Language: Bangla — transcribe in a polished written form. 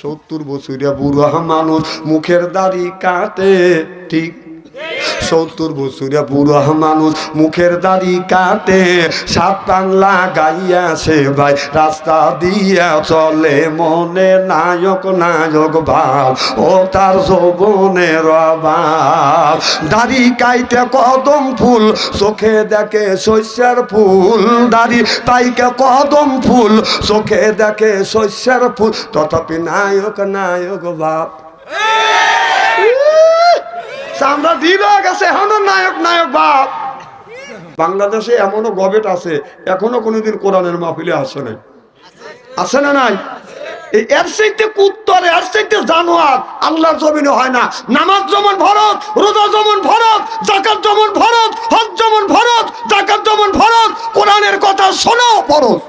70 বছরিয়া বুড়া মানুষ মুখের দাড়ি কাটে, ঠিক 70 বছরিয়া বুড়া মানুষ মুখের দাড়ি কাটে, সাবধান লাগাইয়া সে ভাই রাস্তা দিয়া চলে, মনে নায়ক নায়ক ভাব ও তার যৌবনের অভাব। দাড়ি কাইতে কদম ফুল, চোখে দেখে শস্যের ফুল, দাড়ি পাইকে কদম ফুল, চোখে দেখে শস্যের ফুল, তথাপি নায়ক নায়ক ভাব। আমরা দিল গেছে এখনো নায়ক নায়ক ভাব। বাংলাদেশে এমনও গবেট আছে এখনো কোনোদিন কোরআনের মাহফিলে আসে নাই, আছে না নাই? এর চাইতে কুত্তর, এর চাইতে জানোয়ার আল্লাহর জমিনে হয় না। নামাজ যেমন ফরজ, রোজা যেমন ফরজ, যাকাত যেমন ফরজ, হজ যেমন ফরজ, যাকাত যেমন ফরজ, কোরআনের কথা শোনাও ফরজ।